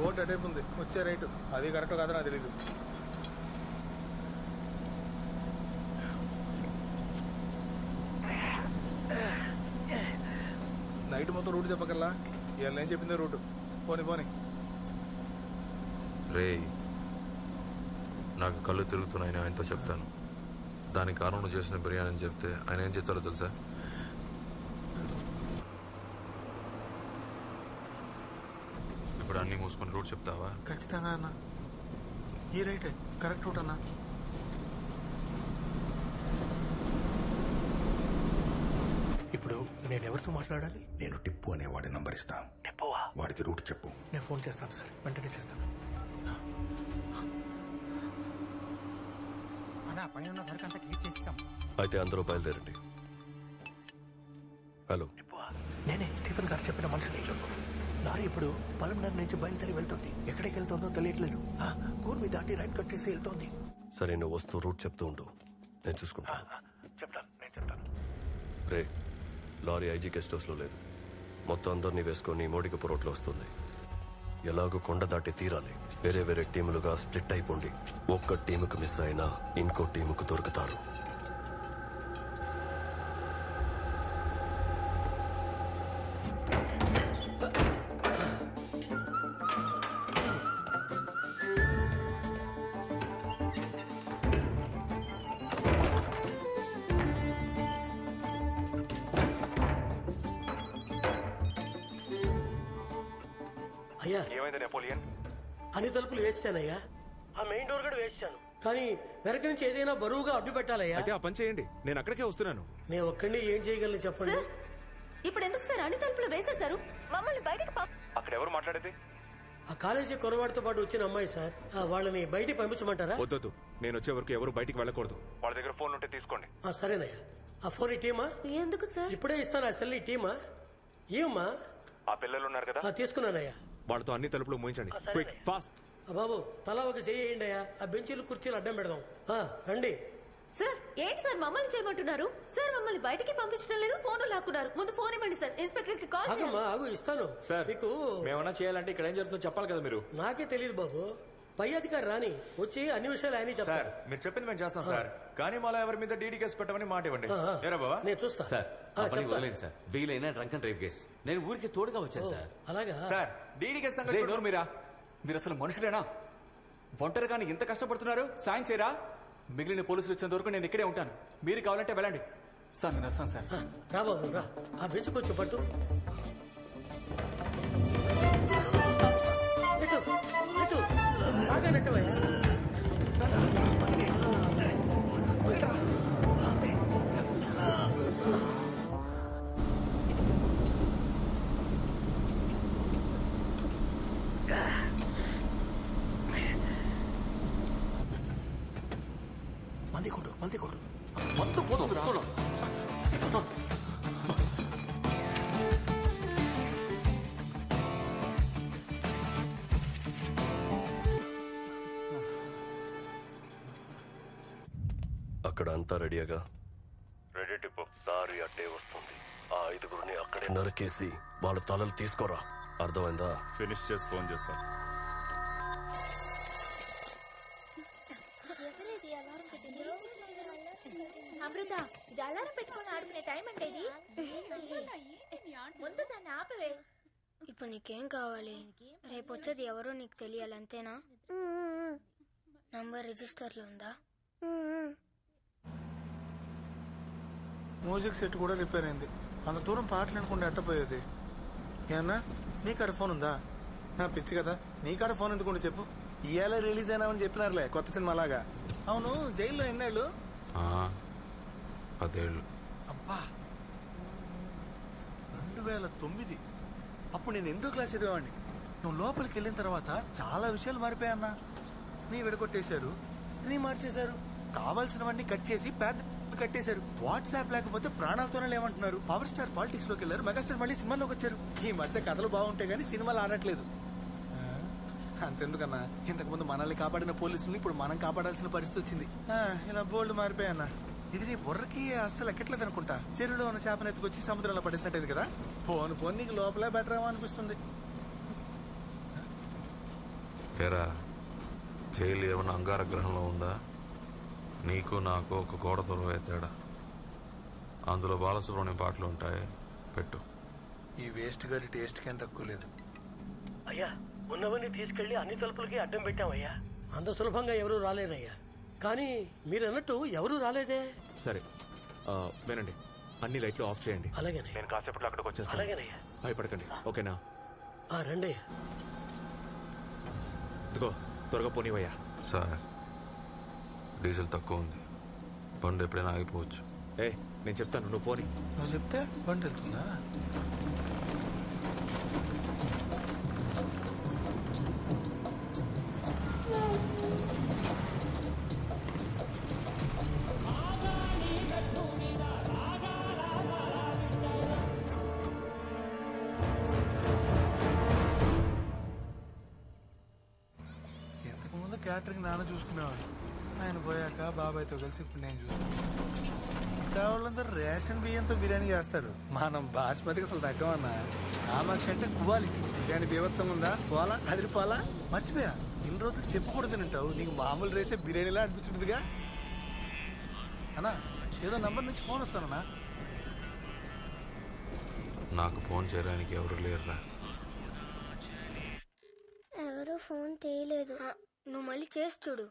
Boat అటైపు ఉంది, వచ్చే right. అది కరెక్ట్ కాదు నాకు తెలీదు. నైట్ మొత్తం రూట్ చెప్పకల్లా, ఇవాళ నేను చెప్పిందే రూట్. పోనీ పోనీ. రే, నాకు కళ్ళు తిరుగుతున్నాయని ఆయనతో చెప్తాను. దానికి కారణం నువ్వు చేసిన బిర్యానీ అని చెప్తే ఆయన ఏం చెప్తారో తెలుసా? ఇప్పుడు అన్నీ మూసుకొని రూట్ చెప్తావా? ఖచ్చితంగా అన్న, ఈ రైటే కరెక్ట్ రూట్ అన్నా. ఇప్పుడు నేను ఎవరితో మాట్లాడాలి? నేను టిప్పు అనే వాడి నంబర్ ఇస్తాను. వాడికి రూట్ చెప్పు. నేను ఫోన్ చేస్తాను సార్, వెంటనే చేస్తాను. పైన సరుకు అంతా క్లియర్ చేసాం. అయితే అందరూ బయలుదేరండి. హలో, నేనే స్టీఫెన్ గారు చెప్పిన మనిషిని. లారీ ఇప్పుడు పలంనగర్ నుంచి బయలుదేరి వెళ్తుంది. ఎక్కడికి వెళ్తుందో తెలియట్లేదు. కూర్మి దాటి రైట్ కట్ చేసి వెళ్తోంది. సరే, నువ్వు వస్తూ రూట్ చెప్తూ ఉండు, నేను చూసుకుంటాను. నేను చెప్తాను. రే, లారీ ఐజీ గెస్ట్ హౌస్ లో లేదు. మొత్తం అందరినీ వేసుకొని మోడికపు రోడ్లో వస్తుంది. ఎలాగో కొండ దాటి తీరాలి. వేరే వేరే టీములుగా స్ప్లిట్ అయిపోండి. ఒక్క టీముకు మిస్ అయినా ఇంకో టీముకు దొరుకుతారు. అయ్యా, ఏమైంది నెపోలియన్? అన్ని తలుపులు వేసానయ్యా. ఆ మెయిన్ డోర్ కూడా వేసాను, కానీ వెనక నుంచి ఏదైనా బరువుగా అడ్డు పెట్టాలయ్యా. అయితే ఆ పని చేయండి, నేను అక్కడికే వస్తున్నాను. నేను ఒక్కడిని ఏం చేయగలను చెప్పండి. ఇప్పుడు ఎందుకు సార్ అన్ని తలుపులు వేసేశారు? మమ్మల్ని బయటకు అక్కడ ఎవరు మాట్లాడేది? ఆ కాలేజీ కురవాడితో పాటు వచ్చిన అమ్మాయి సార్. వాళ్ళని బయటికి పంపించమంటారా? వద్దొద్దు, నేను వచ్చే వరకు ఎవరు బయటికి వెళ్ళకూడదు. వాళ్ళ దగ్గర ఫోన్ ఉంటే తీసుకోండి. సరేనయ్యా. ఆ ఫోన్ ఈ టీమా? ఎందుకు సార్? ఇప్పుడే ఇస్తాను. ఆ సెల్ ఈ టీమా? ఏమమ్మా? ఆ పిల్లలు ఉన్నారు కదా, తీసుకున్నానయ్యా. వాళ్ళతో అన్ని తలుపులు మూయించండి. Quick, fast. బాబు, తలా ఒక చెయ్యండి అయ్యా. ఆ బెంచీలు కుర్చీలు అడ్డం పెడదాం. రండి. సార్ ఏంటి సార్ మమ్మల్ని చేయమంటున్నారు? సార్ మమ్మల్ని బయటికి పంపించడం లేదు, ఫోన్ లాక్కున్నారు. ముందు ఫోన్ ఇవ్వండి సార్, ఇన్స్పెక్టర్ కి కాల్ చేయండి. ఆగు, ఇస్తాను సార్. మీకు మేమన్నా చేయాలంటే ఇక్కడ ఏం జరుగుతుందో చెప్పాలి కదా మీరు. నాకే తెలియదు బాబు. పై అధికారి రాని వచ్చి అన్ని విషయాలు ఆయన చెప్తారు. మీరు చెప్పింది మేము చేస్తాం సార్, కానీ మళ్ళీ ఎవరి మీద డీడీ కేసు పెట్టమని మాట ఇవ్వండి. నేను చూస్తా సార్. వదిలేండి సార్, వీలైనా డ్రంక్ అండ్ డ్రైవ్ కేసు. నేను ఊరికి తోడుగా వచ్చాను సార్. అలాగా సార్, డీడీ కేసు సంగతి మీరు అసలు మనుషులేనా? ఒంటరిగాని ఇంత కష్టపడుతున్నారు, సాయం చేయరా? మిగిలిన పోలీసులు వచ్చేంత వరకు నేను ఇక్కడే ఉంటాను. మీరు కావాలంటే వెళ్ళండి సార్, నేను వస్తాను సార్. రా బాబు రా, ఆ బెంచ్ కొంచెం పట్టు. బాగా నెట్టవయ్యా. మంది కొడు మొత్తం పోతుంది. అక్కడ అంతా రెడీగా? రెడీ టిప్పు. దారి అట్టే వస్తుంది. ఆ 5గురిని అక్కడే నరికేసి వాళ్ళ తలలు తీసుకోరా. అర్థమైందా? ఫినిష్ చేసి ఫోన్ చేస్తాం. అమృత, ఇది అలారం పెట్టుకుని ఆడుకునే టైం అంటే ఇది. ముందు దాన్ని ఆపవే. ఇప్పుడు నీకేం కావాలి? రేపు వచ్చేది ఎవరో నీకు తెలియాలి, అంతేనా? నంబర్ రిజిస్టర్ లో ఉందా? మ్యూజిక్ సెట్ కూడా రిపేర్ అయింది. అంత దూరం పాటలు అనుకుంటే అట్టపోయేది. ఏమన్నా నీకాడ ఫోన్ ఉందా? నా పిచ్చి కదా, నీకాడ ఫోన్ ఎందుకుంటే చెప్పు. ఇవాళ రిలీజ్ అయినామని చెప్పినారులే, కొత్త సినిమా లాగా. అవును, జైల్లో ఎన్నేళ్ళు? 10 ఏళ్ళు. అబ్బా, 2009. అప్పుడు నేను 8వ క్లాస్ చదివేవాడిని. నువ్వు లోపలికి వెళ్ళిన తర్వాత చాలా విషయాలు మారిపోయాన్నా. నీ విడగొట్టేశారు, నీ మార్చేశారు, కావాల్సినవన్నీ కట్ చేసి పెద్ద కట్టేశారు. వాట్సాప్ లేకపోతే ప్రాణాలతోనే లేమంటున్నారు. పవర్ స్టార్ పాలిటిక్స్ లోకి వెళ్ళారు, మెగాస్టార్ మళ్ళీ సినిమాలోకి వచ్చారు. ఈ మధ్య కథలు బాగుంటాయి కానీ సినిమాలు ఆడట్లేదు. అంతెందుకన్నా, ఇంతకు ముందు మనల్ని కాపాడిన పోలీసుల్ని ఇప్పుడు మనం కాపాడాల్సిన పరిస్థితి వచ్చింది. ఇలా బోల్డ్ మారిపోయాన్నా. ఇది నీ బుర్రకి అస్సలు ఎక్కట్లేదు అనుకుంటా. చెరువులో ఉన్న చేపను ఎత్తుకొచ్చి సముద్రంలో పడేసినట్టేది కదా. పోను నీకు లోపలే బెటర్ ఏమో అనిపిస్తుంది. ఏరా జైలు ఏమైనా అంగార గ్రహంలో ఉందా? నీకు నాకు ఒక గోడ దూరం తేడా. అందులో బాలసుబ్రహ్మణ్యం పాటలు ఉంటాయి, పెట్టు. ఈ వేస్ట్ గారి టేస్ట్ ఏం తక్కువ లేదు. అయ్యా ఉన్నవన్నీ తీసుకెళ్లి అన్ని తలుపులకి అడ్డం పెట్టామయ్యా. అంత సులభంగా ఎవరూ రాలేరయ్యా. కానీ మీరన్నట్టు ఎవరూ రాలేదే. సరే వినండి, అన్ని లైట్లు ఆఫ్ చేయండి. అలాగేనయ్యా. నేను కాసేపట్లో అక్కడికి వచ్చేస్తాను. అలాగేనయ్యా. భయపడకండి, ఓకేనా? రండి. ఇదిగో త్వరగా పోనీవయ్యా. సార్ డీజిల్ తక్కువ ఉంది, బండి ఎప్పుడైనా ఆగిపోవచ్చు. నేను చెప్తాను, నువ్వు పోనీ. నువ్వు చెప్తే బండి వెళ్తుందా? ఇంతకుముందు క్యాటరింగ్ నాన్న చూసుకునేవాడు. ఆయన పోయాక బాబాయ్తో కలిసి ఇప్పుడు నేను చూసుకున్నాను. మిగతా వాళ్ళందరూ రేషన్ బియ్యంతో బిర్యానీ చేస్తారు, మనం బాస్మతికి అసలు తగ్గమన్నా. కామాక్షి అంటే క్వాలిటీ బిర్యానీ బీభత్సం ఉందా, పోలా అదిరిపోలా. మర్చిపోయా, ఇన్ని రోజులు చెప్పకూడదు తింటావు, నీకు మామూలు రేసే బిర్యానీలా అనిపించుందిగా అన్నా. ఏదో నంబర్ నుంచి ఫోన్ వస్తానన్నా. నాకు ఫోన్ చేయడానికి ఎవరు లేరురా. ఎవరు ఫోన్ తీయలేదు. నువ్వు మళ్ళీ చేసి చూడు.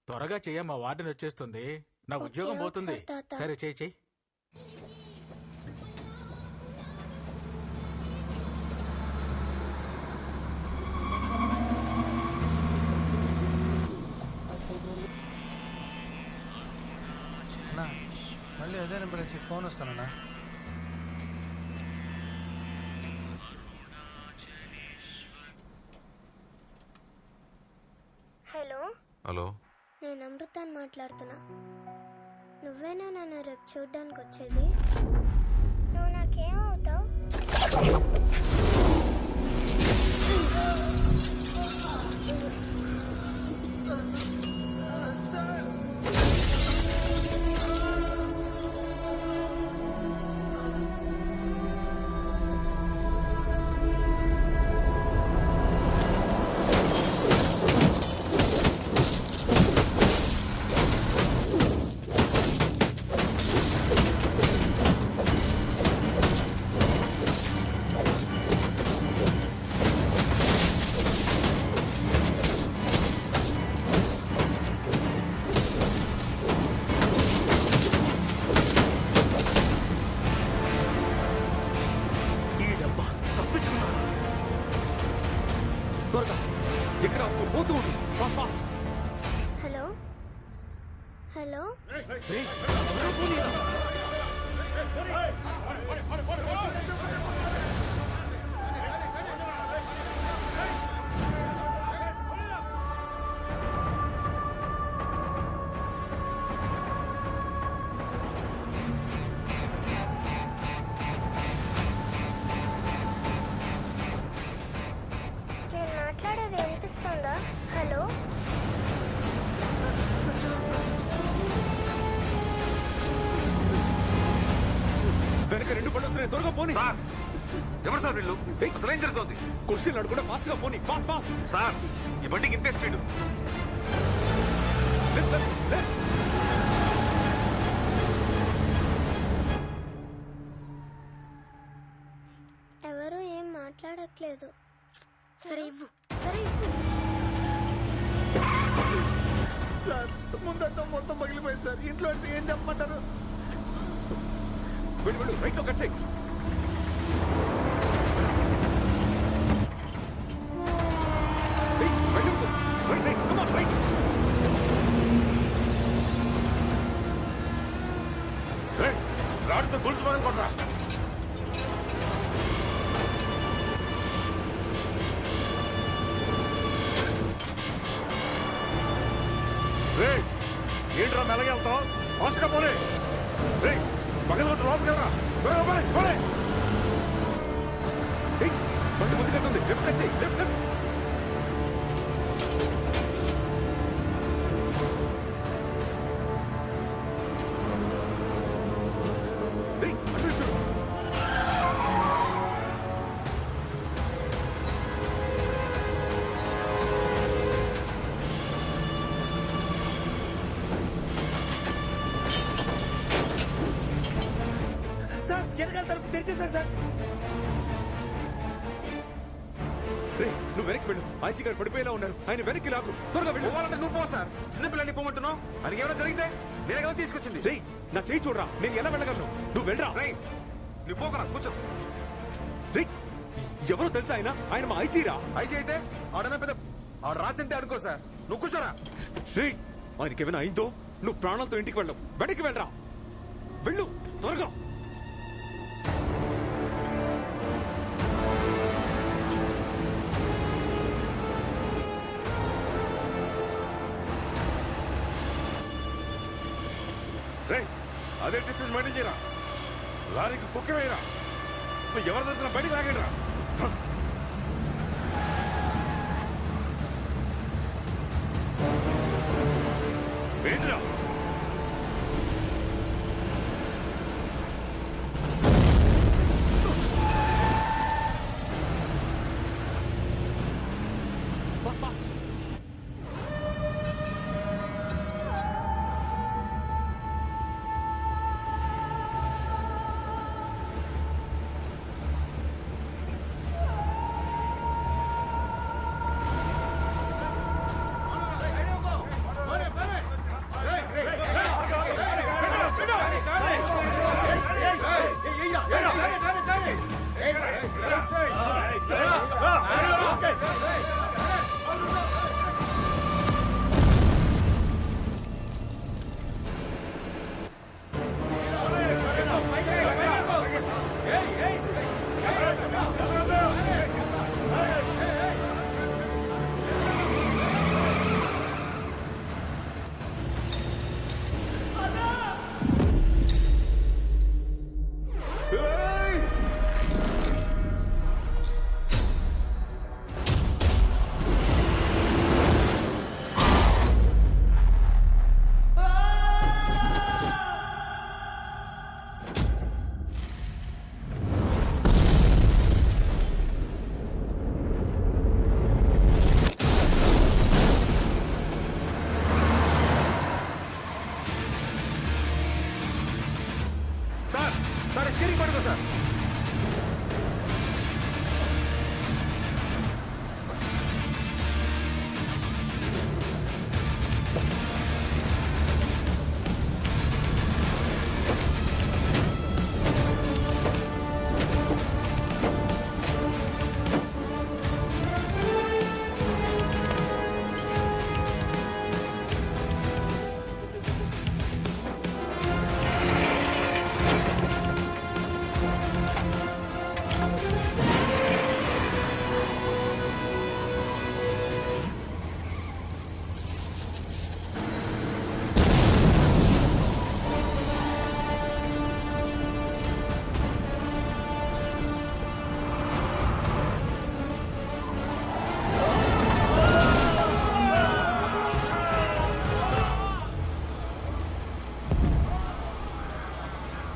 త్వరగా చెయ్య, మా వార్డెన్ వచ్చేస్తుంది, నా ఉద్యోగం పోతుంది. సరే చెయ్యి చెయ్యి. అన్నా మళ్ళీ అదే నెంబర్ నుంచి ఫోన్ వస్తానన్నా. హలో హలో, నేను అమృతాన్ని మాట్లాడుతున్నా. నువ్వేనా నన్ను రేపు చూడ్డానికి వచ్చేది? నువ్వు నాకేమవుతావు? హలో హలో నేను మాట్లాడేది వినిపిస్తుందా? హలో వెనక రెండు బండ్లు వస్తున్నాయి, త్వరగా పోనీ. సార్ ఎవరు సార్ వీళ్ళు? అసలు ఏం జరుగుతుంది? క్వశ్చన్ అడుగుంటే ఫాస్ట్ గా పోనీ, ఫాస్ట్ ఫాస్ట్. సార్ ఈ బండికి ఇంతే స్పీడ్. ఎవరు ఏం మాట్లాడట్లేదు. సరే ఇవ్వు, సరే ఇవ్వు. సార్ ముందంతా మొత్తం పగిలిపోయింది సార్. ఇంట్లో అంటే ఏం చెప్పమంటారు? వెళ్ళు వెళ్ళు, రైట్ లో కట్ చేయి. రాడుతో గొలుసు పగలు కొట్రా. ఏంట్రా మెల్లగా వెళ్తావు? ఫాస్ట్గా పోనీ. పగలు కొట్టు, లోపలికి వెళ్ళరా. త్వరగా పోనీ పోనీ. బండి ముందు కట్టుంది, లెఫ్ట్ కట్ చేయి, లెఫ్ట్ లెఫ్ట్. తలుపు తెరిచేశారు సార్. రేయ్, నువ్వు వెనక్కి వెళ్ళు. ఐజీ గారు పడిపోయేలా ఉన్నారు. ఆయన వెనక్కి లాగు. త్వరగా వెళ్ళు. పోవాలంటే నువ్వు పో సార్. చిన్నపిల్లని పోమంటున్నావు. అది ఏమైనా జరిగితే నేనే కదా తీసుకొచ్చింది. రేయ్, నా చేయి చూడరా. నేను ఎలా వెళ్ళగలను? నువ్వు వెళ్ళరా. రేయ్, నువ్వు పోకరా, కూర్చో. రేయ్, ఎవరో తెలుసా ఆయన? ఆయన మా ఐజీరా. ఐజీ అయితే ఆడన పెద్ద ఆడ రాత్రి అనుకో సార్. నువ్వు కూర్చోరా. రేయ్, ఆయనకి ఏమైనా అయిందో నువ్వు ప్రాణాలతో ఇంటికి వెళ్ళవు. వెనక్కి వెళ్ళరా. వెళ్ళు త్వరగా. రేయ్, అదే డిస్టెన్స్ మెయింటైన్ చేయరా. లారీకి కుక్క వేయరా. నువ్వు ఎవరి దగ్గర బయటకు రాగలరా. ఏంటిరా